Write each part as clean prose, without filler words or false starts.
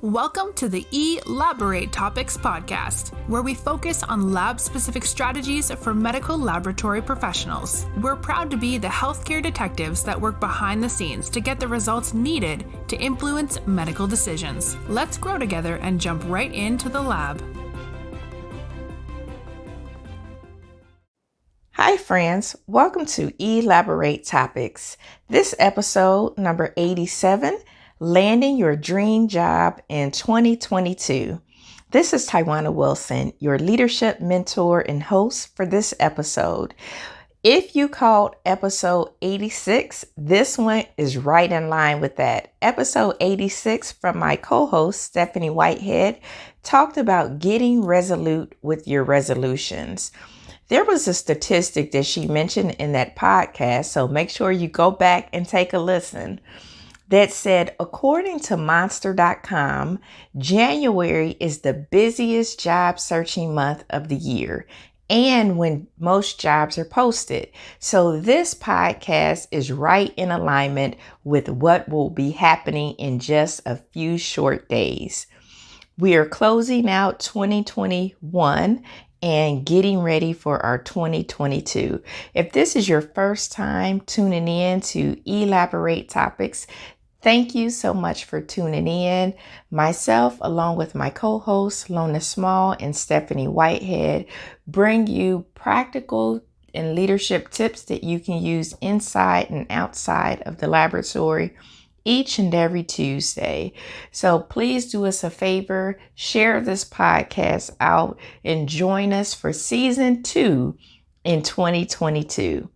Welcome to the Elaborate Topics podcast, where we focus on lab-specific strategies for medical laboratory professionals. We're proud to be the healthcare detectives that work behind the scenes to get the results needed to influence medical decisions. Let's grow together and jump right into the lab. Hi friends, welcome to Elaborate Topics. This episode number 87, Landing Your Dream Job in 2022. This is Tywauna Wilson, your leadership mentor and host for this episode. If you called episode 86, this one is right in line with that. Episode 86 from my co-host, Stephanie Whitehead, talked about getting resolute with your resolutions. There was a statistic that she mentioned in that podcast, so make sure you go back and take a listen, that said, according to Monster.com, January is the busiest job searching month of the year and when most jobs are posted. So this podcast is right in alignment with what will be happening in just a few short days. We are closing out 2021 and getting ready for our 2022. If this is your first time tuning in to Elaborate Topics, thank you so much for tuning in. Myself, along with my co-hosts, Lona Small and Stephanie Whitehead, bring you practical and leadership tips that you can use inside and outside of the laboratory each and every Tuesday. So please do us a favor, share this podcast out and join us for season 2 in 2022.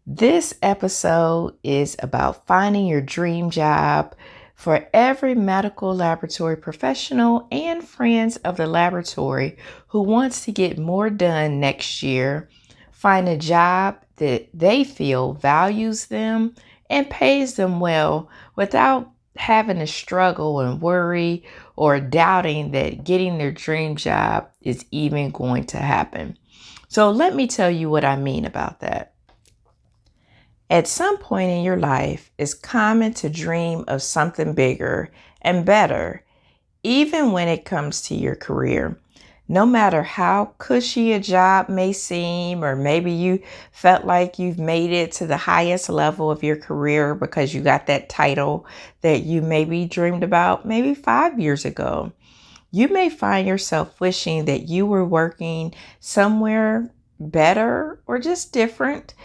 This episode is about finding your dream job for every medical laboratory professional and friends of the laboratory who wants to get more done next year, find a job that they feel values them and pays them well without having to struggle and worry or doubting that getting their dream job is even going to happen. So let me tell you what I mean about that. At some point in your life, it's common to dream of something bigger and better, even when it comes to your career. No matter how cushy a job may seem, or maybe you felt like you've made it to the highest level of your career because you got that title that you maybe dreamed about maybe 5 years ago. You may find yourself wishing that you were working somewhere better or just different,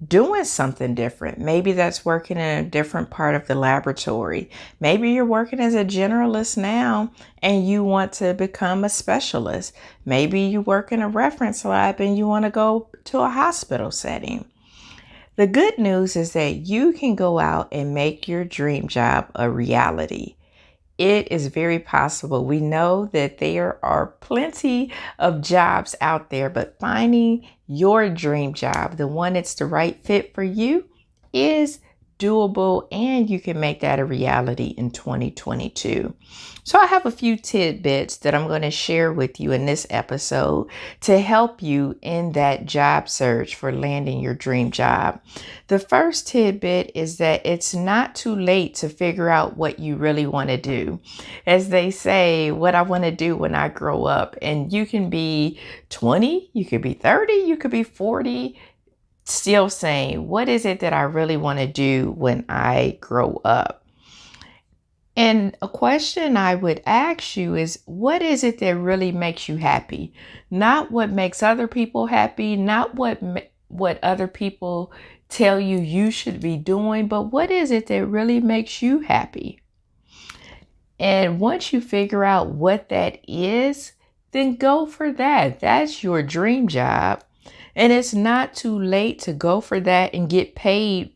doing something different. Maybe that's working in a different part of the laboratory. Maybe you're working as a generalist now and you want to become a specialist. Maybe you work in a reference lab and you want to go to a hospital setting. The good news is that you can go out and make your dream job a reality. It is very possible. We know that there are plenty of jobs out there, but finding your dream job, the one that's the right fit for you, is doable, and you can make that a reality in 2022. So I have a few tidbits that I'm going to share with you in this episode to help you in that job search for landing your dream job. The first tidbit is that it's not too late to figure out what you really want to do. As they say, what I want to do when I grow up. And you can be 20, you could be 30, you could be 40, still saying, what is it that I really want to do when I grow up? And a question I would ask you is, what is it that really makes you happy? Not what makes other people happy, not what other people tell you you should be doing, but what is it that really makes you happy? And once you figure out what that is, then go for that. That's your dream job. And it's not too late to go for that and get paid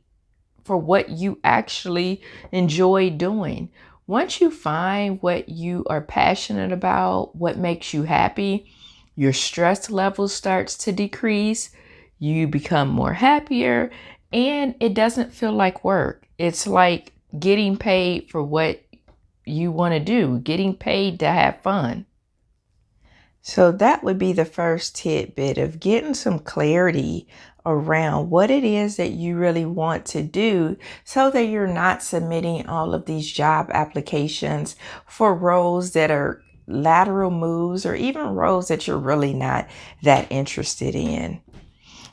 for what you actually enjoy doing. Once you find what you are passionate about, what makes you happy, your stress level starts to decrease, you become more happier, and it doesn't feel like work. It's like getting paid for what you want to do, getting paid to have fun. So that would be the first tidbit of getting some clarity around what it is that you really want to do so that you're not submitting all of these job applications for roles that are lateral moves or even roles that you're really not that interested in.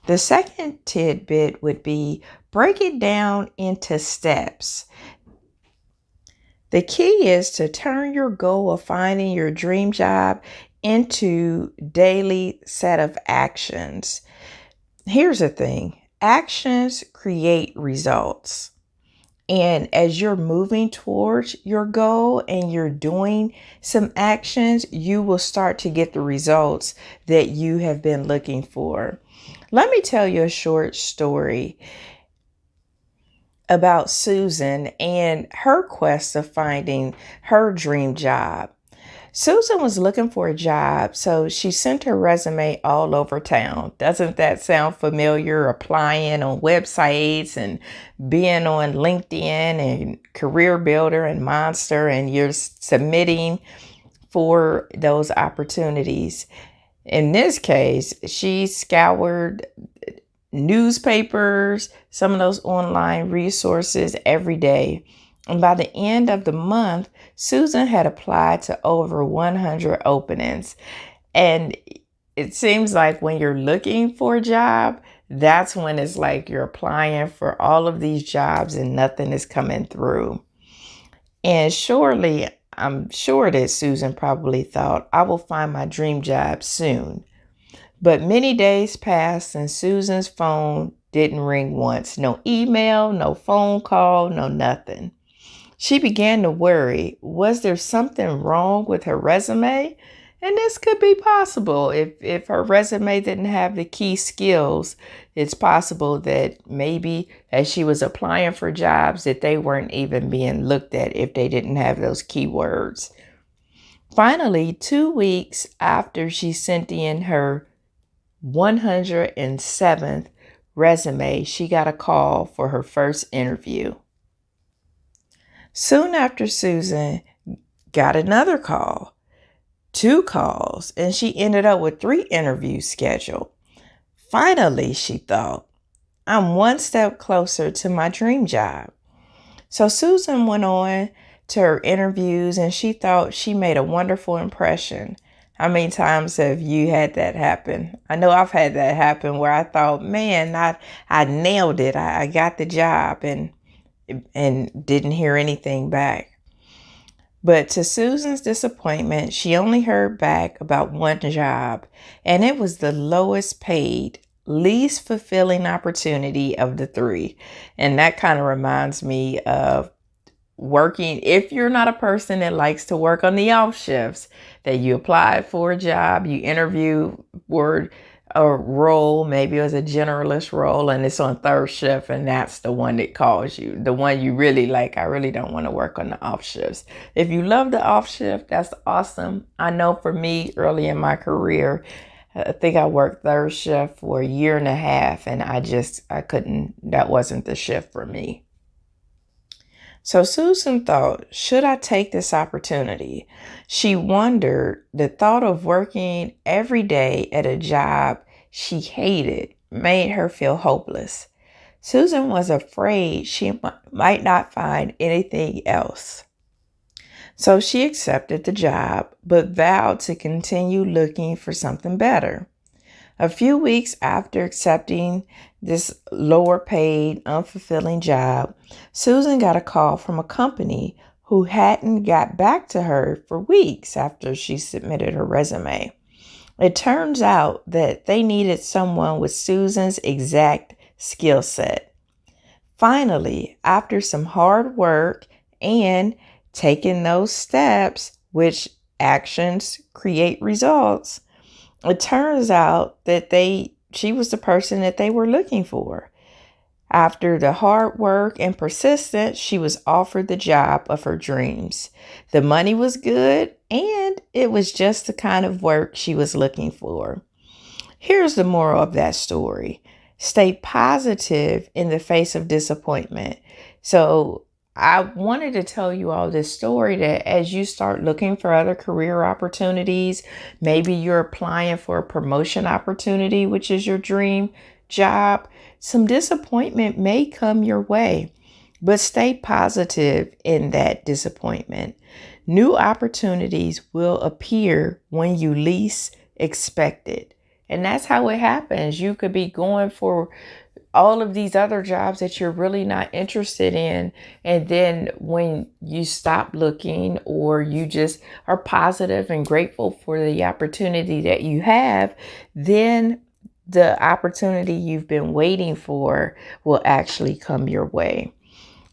The second tidbit would be break it down into steps. The key is to turn your goal of finding your dream job into daily set of actions. Here's the thing. Actions create results. And as you're moving towards your goal and you're doing some actions, you will start to get the results that you have been looking for. Let me tell you a short story about Susan and her quest of finding her dream job. Susan was looking for a job, so she sent her resume all over town. Doesn't that sound familiar? Applying on websites and being on LinkedIn and Career Builder and Monster, and you're submitting for those opportunities. In this case, she scoured newspapers, some of those online resources every day. And by the end of the month, Susan had applied to over 100 openings. And it seems like when you're looking for a job, that's when it's like you're applying for all of these jobs and nothing is coming through. And surely, I'm sure that Susan probably thought, I will find my dream job soon. But many days passed and Susan's phone didn't ring once. No email, no phone call, no nothing. She began to worry, was there something wrong with her resume? And this could be possible. If her resume didn't have the key skills, it's possible that maybe as she was applying for jobs that they weren't even being looked at if they didn't have those keywords. Finally, 2 weeks after she sent in her 107th resume, she got a call for her first interview. Soon after, Susan got another call, 2 calls, and she ended up with 3 interviews scheduled. Finally, she thought, I'm one step closer to my dream job. So Susan went on to her interviews and she thought she made a wonderful impression. How many times have you had that happen? I know I've had that happen where I thought, man, I nailed it. I got the job and didn't hear anything back. But to Susan's disappointment, she only heard back about one job, and it was the lowest paid, least fulfilling opportunity of the 3. And that kind of reminds me of working, if you're not a person that likes to work on the off shifts, that you apply for a job, you interview for a role, maybe it was a generalist role, and it's on 3rd shift, and that's the one that calls you, the one you really like. I really don't want to work on the off shifts. If you love the off shift, that's awesome. I know for me, early in my career, I think I worked 3rd shift for a year and a half, and I couldn't, that wasn't the shift for me. So Susan thought, should I take this opportunity? She wondered, the thought of working every day at a job she hated made her feel hopeless. Susan was afraid she might not find anything else. So she accepted the job, but vowed to continue looking for something better. A few weeks after accepting this lower paid, unfulfilling job, Susan got a call from a company who hadn't got back to her for weeks after she submitted her resume. It turns out that they needed someone with Susan's exact skill set. Finally, after some hard work and taking those steps, which actions create results, it turns out that she was the person that they were looking for. After the hard work and persistence, she was offered the job of her dreams. The money was good, and it was just the kind of work she was looking for. Here's the moral of that story. Stay positive in the face of disappointment. So I wanted to tell you all this story that as you start looking for other career opportunities, maybe you're applying for a promotion opportunity, which is your dream job, some disappointment may come your way, but stay positive in that disappointment. New opportunities will appear when you least expect it. And that's how it happens. You could be going for all of these other jobs that you're really not interested in. And then when you stop looking, or you just are positive and grateful for the opportunity that you have, then the opportunity you've been waiting for will actually come your way.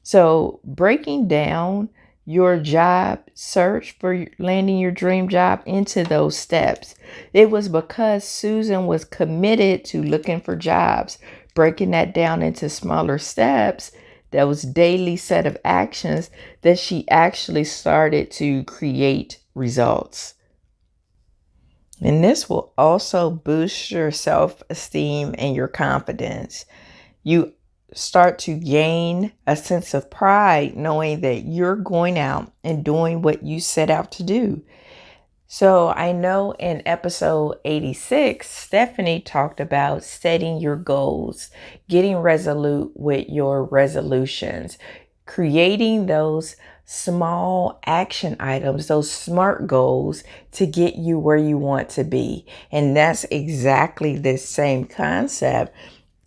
So breaking down your job search for landing your dream job into those steps, it was because Susan was committed to looking for jobs, breaking that down into smaller steps, those daily set of actions, that she actually started to create results. And this will also boost your self-esteem and your confidence. You start to gain a sense of pride knowing that you're going out and doing what you set out to do. So I know in episode 86, Stephanie talked about setting your goals, getting resolute with your resolutions, creating those small action items, those SMART goals to get you where you want to be. And that's exactly the same concept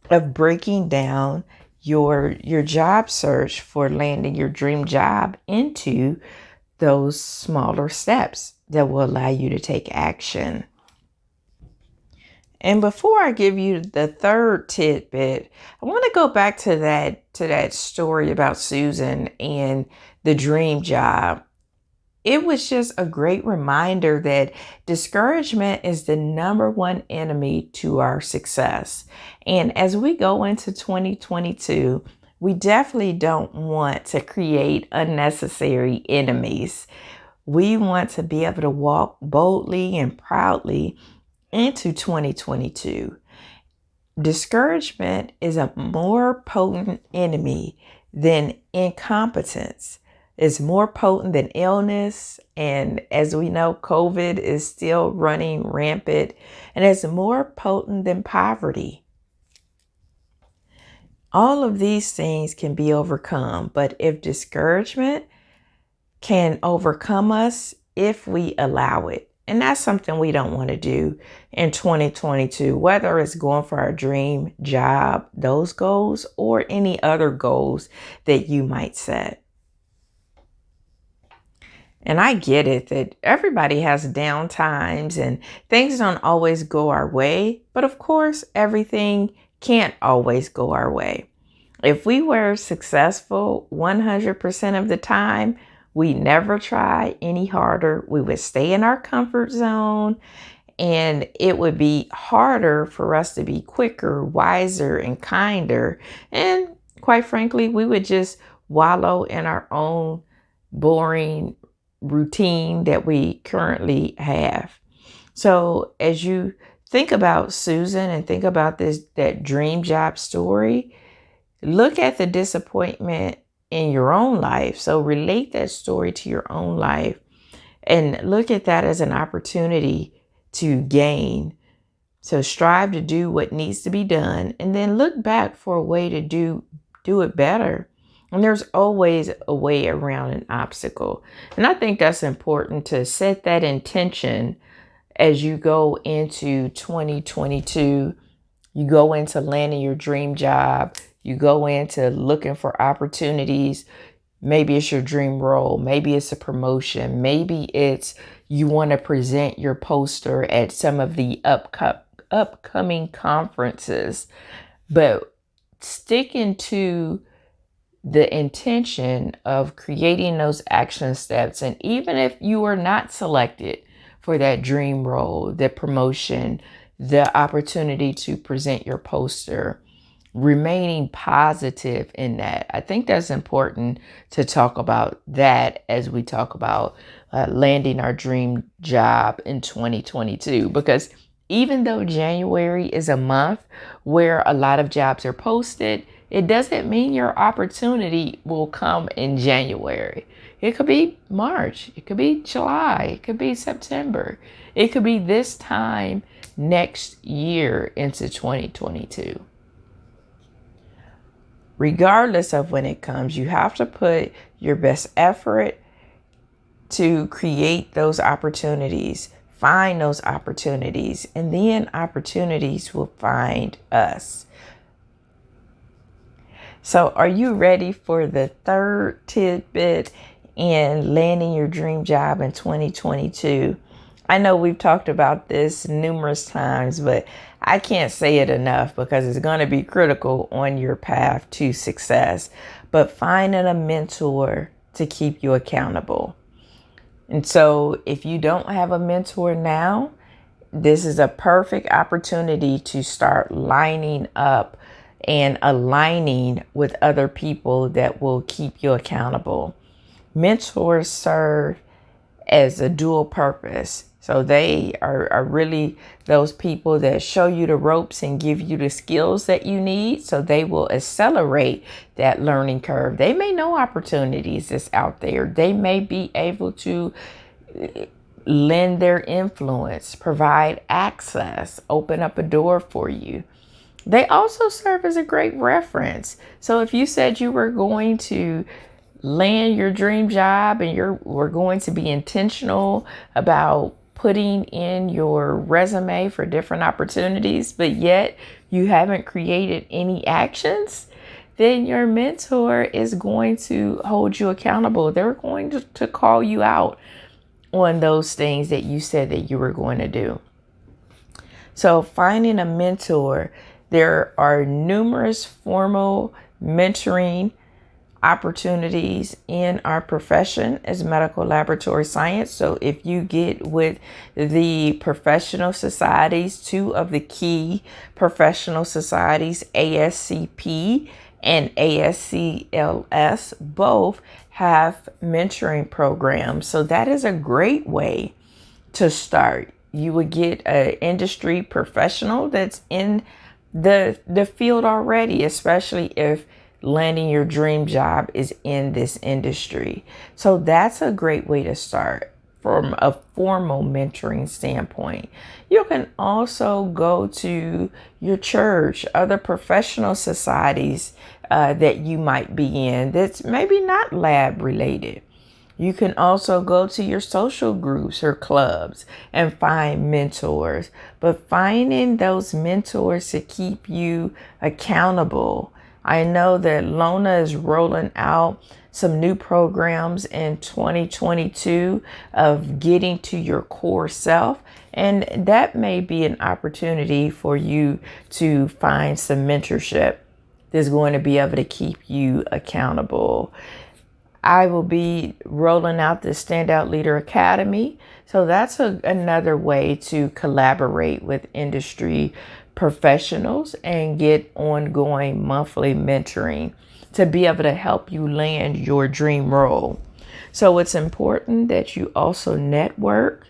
of breaking down your job search for landing your dream job into those smaller steps that will allow you to take action. And before I give you the third tidbit, I want to go back to that story about Susan and the dream job. It was just a great reminder that discouragement is the number one enemy to our success. And as we go into 2022, we definitely don't want to create unnecessary enemies. We want to be able to walk boldly and proudly into 2022. Discouragement is a more potent enemy than incompetence. It's more potent than illness. And as we know, COVID is still running rampant, and it's more potent than poverty. All of these things can be overcome, but if discouragement can overcome us, if we allow it, and that's something we don't want to do in 2022, whether it's going for our dream job, those goals, or any other goals that you might set. And I get it that everybody has down times and things don't always go our way. But of course, everything can't always go our way. If we were successful 100% of the time, we never try any harder. We would stay in our comfort zone, and it would be harder for us to be quicker, wiser, and kinder. And quite frankly, we would just wallow in our own boring routine that we currently have. So as you think about Susan and think about that dream job story, look at the disappointment in your own life. So relate that story to your own life and look at that as an opportunity to gain. So strive to do what needs to be done, and then look back for a way to do it better. And there's always a way around an obstacle. And I think that's important to set that intention as you go into 2022. You go into landing your dream job. You go into looking for opportunities. Maybe it's your dream role. Maybe it's a promotion. Maybe it's you want to present your poster at some of the upcoming conferences. But sticking to the intention of creating those action steps. And even if you are not selected for that dream role, the promotion, the opportunity to present your poster, remaining positive in that. I think that's important to talk about that as we talk about landing our dream job in 2022, because even though January is a month where a lot of jobs are posted, it doesn't mean your opportunity will come in January. It could be March. It could be July. It could be September. It could be this time next year into 2022. regardless of when it comes, you have to put your best effort to create those opportunities, find those opportunities, and then opportunities will find us. So are you ready for the third tidbit in landing your dream job in 2022? I know we've talked about this numerous times, but I can't say it enough because it's going to be critical on your path to success. But finding a mentor to keep you accountable. And so if you don't have a mentor now, this is a perfect opportunity to start lining up and aligning with other people that will keep you accountable. Mentors serve as a dual purpose. So they are really those people that show you the ropes and give you the skills that you need. So they will accelerate that learning curve. They may know opportunities that's out there. They may be able to lend their influence, provide access, open up a door for you. They also serve as a great reference. So if you said you were going to land your dream job and we're going to be intentional about putting in your resume for different opportunities, but yet you haven't created any actions, then your mentor is going to hold you accountable. They're going to call you out on those things that you said that you were going to do. So finding a mentor, there are numerous formal mentoring opportunities in our profession as medical laboratory science. So if you get with the professional societies, two of the key professional societies, ASCP and ASCLS, both have mentoring programs. So that is a great way to start. You would get an industry professional that's in the field already, especially if landing your dream job is in this industry. So that's a great way to start from a formal mentoring standpoint. You can also go to your church, other professional societies that you might be in that's maybe not lab related. You can also go to your social groups or clubs and find mentors, but finding those mentors to keep you accountable. I know that Lona is rolling out some new programs in 2022 of getting to your core self. And that may be an opportunity for you to find some mentorship that's going to be able to keep you accountable. I will be rolling out the Standout Leader Academy. So that's another way to collaborate with industry professionals and get ongoing monthly mentoring to be able to help you land your dream role. So it's important that you also network.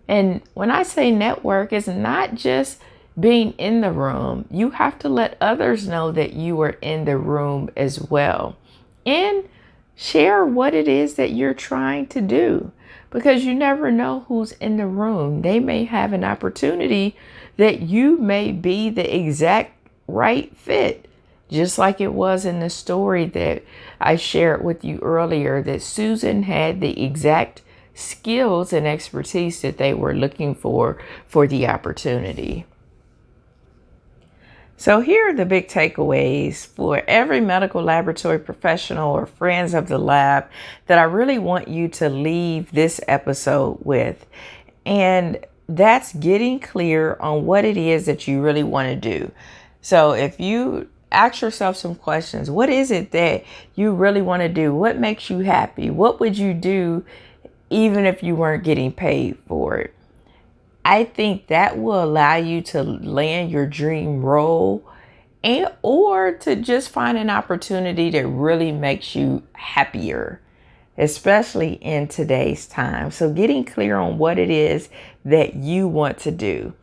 And when I say network, it's not just being in the room. You have to let others know that you are in the room as well. And share what it is that you're trying to do, because you never know who's in the room. They may have an opportunity that you may be the exact right fit, just like it was in the story that I shared with you earlier, that Susan had the exact skills and expertise that they were looking for the opportunity. So here are the big takeaways for every medical laboratory professional or friends of the lab that I really want you to leave this episode with. And that's getting clear on what it is that you really want to do. So if you ask yourself some questions, what is it that you really want to do? What makes you happy? What would you do even if you weren't getting paid for it? I think that will allow you to land your dream role or to just find an opportunity that really makes you happier, especially in today's time. So getting clear on what it is that you want to do.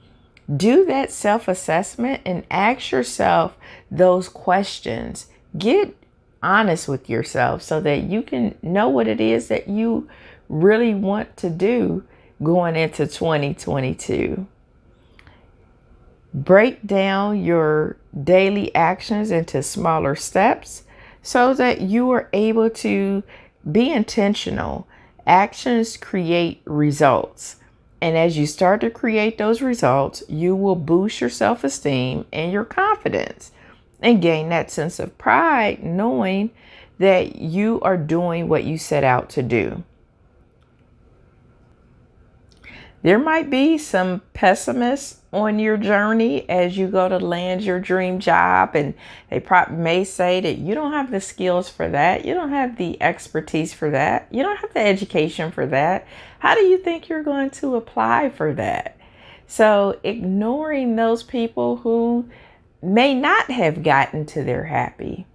Do that self-assessment and ask yourself those questions. Get honest with yourself so that you can know what it is that you really want to do going into 2022. Break down your daily actions into smaller steps so that you are able to be intentional. Actions create results. And as you start to create those results, you will boost your self-esteem and your confidence and gain that sense of pride knowing that you are doing what you set out to do. There might be some pessimists on your journey as you go to land your dream job, and they may say that you don't have the skills for that. You don't have the expertise for that. You don't have the education for that. How do you think you're going to apply for that? So ignoring those people who may not have gotten to their happy.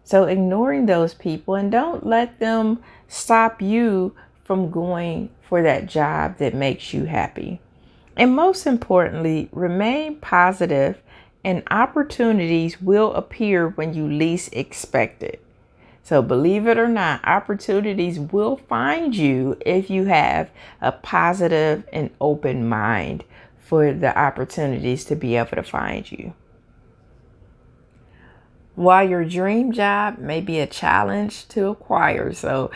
So ignoring those people, and don't let them stop you from going for that job that makes you happy. And most importantly, remain positive, and opportunities will appear when you least expect it. So believe it or not, opportunities will find you if you have a positive and open mind for the opportunities to be able to find you. While your dream job may be a challenge to acquire, so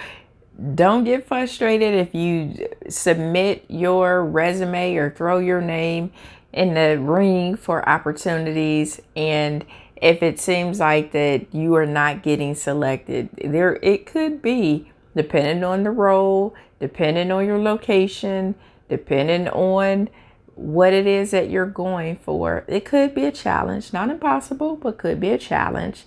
don't get frustrated if you submit your resume or throw your name in the ring for opportunities, and if it seems like that you are not getting selected. It could be, depending on the role, depending on your location, depending on what it is that you're going for. It could be a challenge, not impossible, but could be a challenge.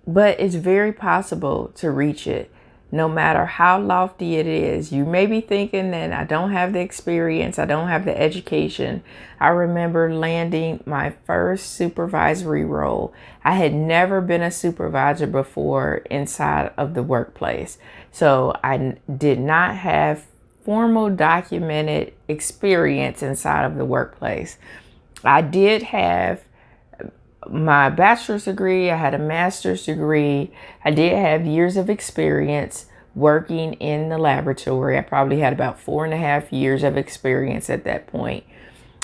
But it's very possible to reach it, no matter how lofty it is. You may be thinking that I don't have the experience, I don't have the education. I remember landing my first supervisory role. I had never been a supervisor before inside of the workplace. So I did not have formal documented experience inside of the workplace. I did have my bachelor's degree, I had a master's degree, I did have years of experience working in the laboratory. I probably had about 4.5 years of experience at that point,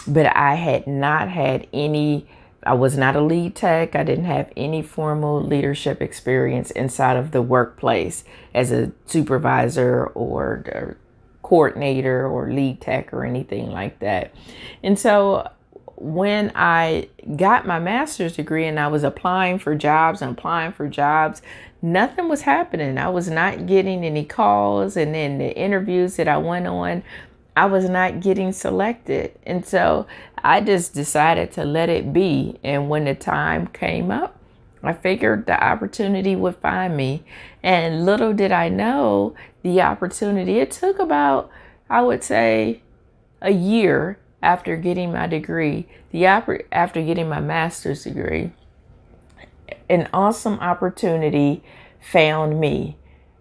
but I had not had I was not a lead tech. I didn't have any formal leadership experience inside of the workplace as a supervisor or coordinator or lead tech or anything like that. And so when I got my master's degree and I was applying for jobs, nothing was happening. I was not getting any calls, and then the interviews that I went on, I was not getting selected. And so I just decided to let it be. And when the time came up, I figured the opportunity would find me. And little did I know the opportunity. It took about, I would say, a year after getting my degree, after getting my master's degree, an awesome opportunity found me.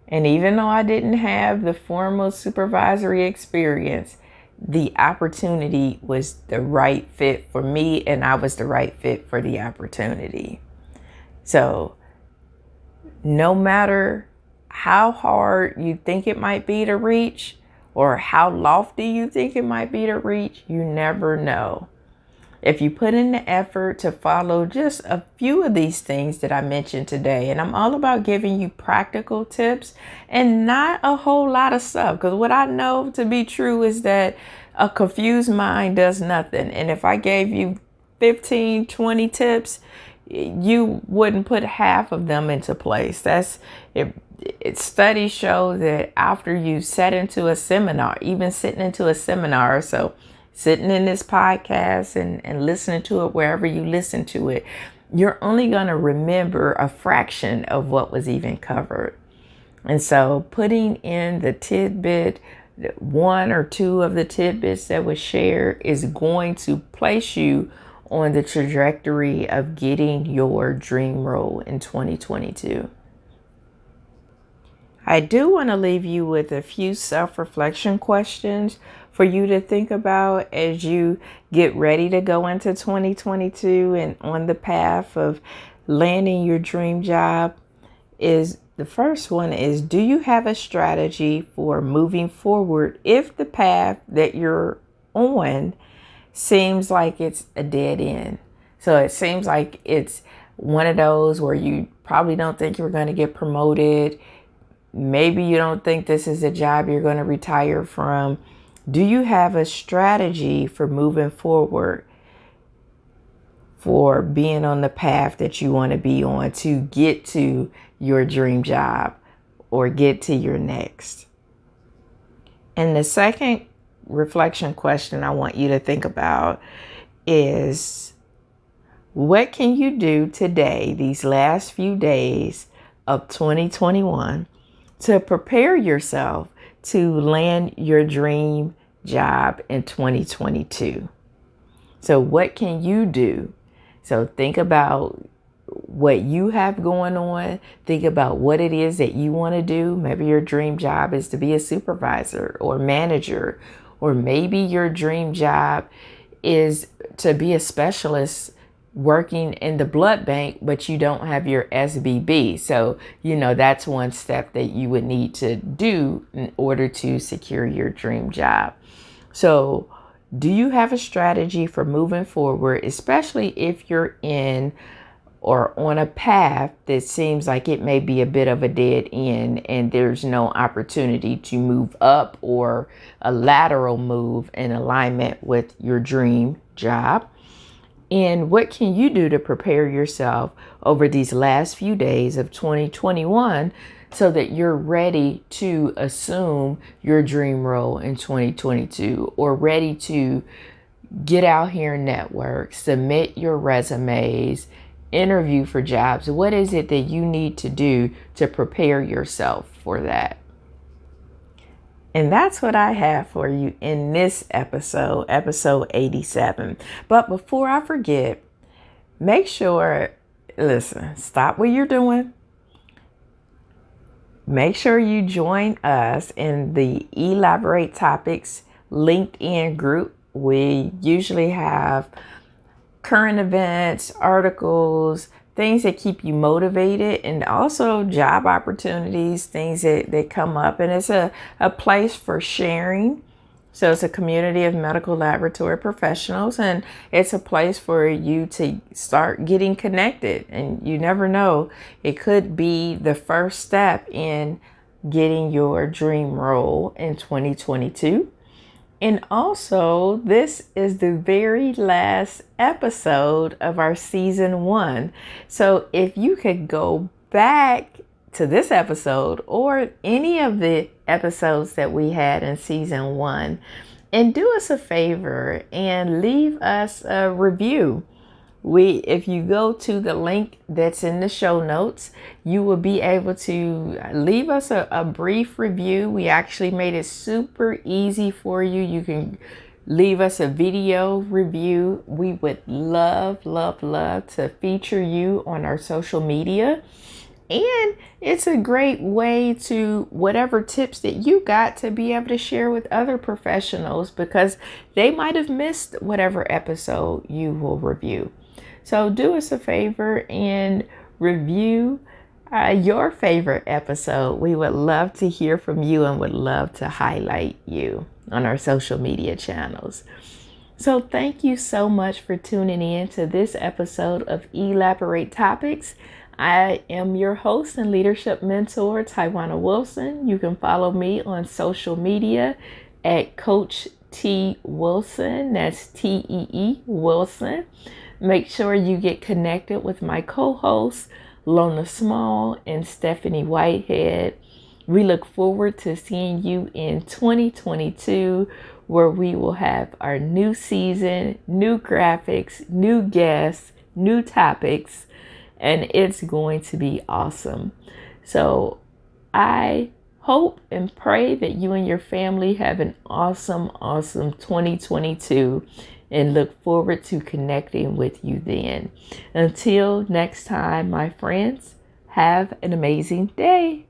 And even though I didn't have the formal supervisory experience, the opportunity was the right fit for me, and I was the right fit for the opportunity. So no matter how hard you think it might be to reach, or how lofty you think it might be to reach, you never know. If you put in the effort to follow just a few of these things that I mentioned today, and I'm all about giving you practical tips and not a whole lot of stuff, because what I know to be true is that a confused mind does nothing. And if I gave you 15, 20 tips, you wouldn't put half of them into place. Studies show that after you sit into a seminar, even sitting into a seminar, so sitting in this podcast and listening to it wherever you listen to it, you're only going to remember a fraction of what was even covered. And so putting in the tidbit, one or two of the tidbits that was shared, is going to place you on the trajectory of getting your dream role in 2022. I do want to leave you with a few self-reflection questions for you to think about as you get ready to go into 2022 and on the path of landing your dream job. The first one is, do you have a strategy for moving forward if the path that you're on seems like it's a dead end. So it seems like it's one of those where you probably don't think you're going to get promoted. Maybe you don't think this is a job you're going to retire from. Do you have a strategy for moving forward, for being on the path that you want to be on to get to your dream job or get to your next? And the second reflection question I want you to think about is, what can you do today, these last few days of 2021, to prepare yourself to land your dream job in 2022? So what can you do? So think about what you have going on. Think about what it is that you want to do. Maybe your dream job is to be a supervisor or manager, or maybe your dream job is to be a specialist working in the blood bank, but you don't have your SBB. So, that's one step that you would need to do in order to secure your dream job. So, do you have a strategy for moving forward, especially if you're in or on a path that seems like it may be a bit of a dead end and there's no opportunity to move up or a lateral move in alignment with your dream job? And what can you do to prepare yourself over these last few days of 2021 so that you're ready to assume your dream role in 2022, or ready to get out here and network, submit your resumes, interview for jobs? What is it that you need to do to prepare yourself for that? And that's what I have for you in this episode 87. But before I forget, make sure, stop what you're doing. Make sure you join us in the Elaborate Topics LinkedIn group. We usually have current events, articles, things that keep you motivated, and also job opportunities, things that come up. And it's a place for sharing. So it's a community of medical laboratory professionals, and it's a place for you to start getting connected. And you never know, it could be the first step in getting your dream role in 2022. And also, this is the very last episode of our season 1. So if you could go back to this episode or any of the episodes that we had in season 1 and do us a favor and leave us a review. If you go to the link that's in the show notes, you will be able to leave us a brief review. We actually made it super easy for you. You can leave us a video review. We would love to feature you on our social media. And it's a great way to, whatever tips that you got, to be able to share with other professionals, because they might have missed whatever episode you will review. So do us a favor and review your favorite episode. We would love to hear from you and would love to highlight you on our social media channels. So thank you so much for tuning in to this episode of Elaborate Topics. I am your host and leadership mentor, Tywauna Wilson. You can follow me on social media at Coach T Wilson. That's Tee Wilson. Make sure you get connected with my co-hosts, Lona Small and Stephanie Whitehead. We look forward to seeing you in 2022, where we will have our new season, new graphics, new guests, new topics, and it's going to be awesome. So I hope and pray that you and your family have an awesome 2022, and look forward to connecting with you then. Until next time, my friends, have an amazing day.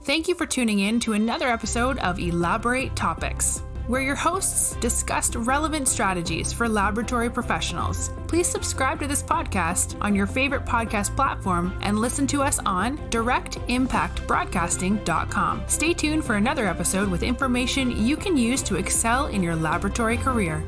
Thank you for tuning in to another episode of Elaborate Topics. where your hosts discussed relevant strategies for laboratory professionals. Please subscribe to this podcast on your favorite podcast platform and listen to us on directimpactbroadcasting.com. Stay tuned for another episode with information you can use to excel in your laboratory career.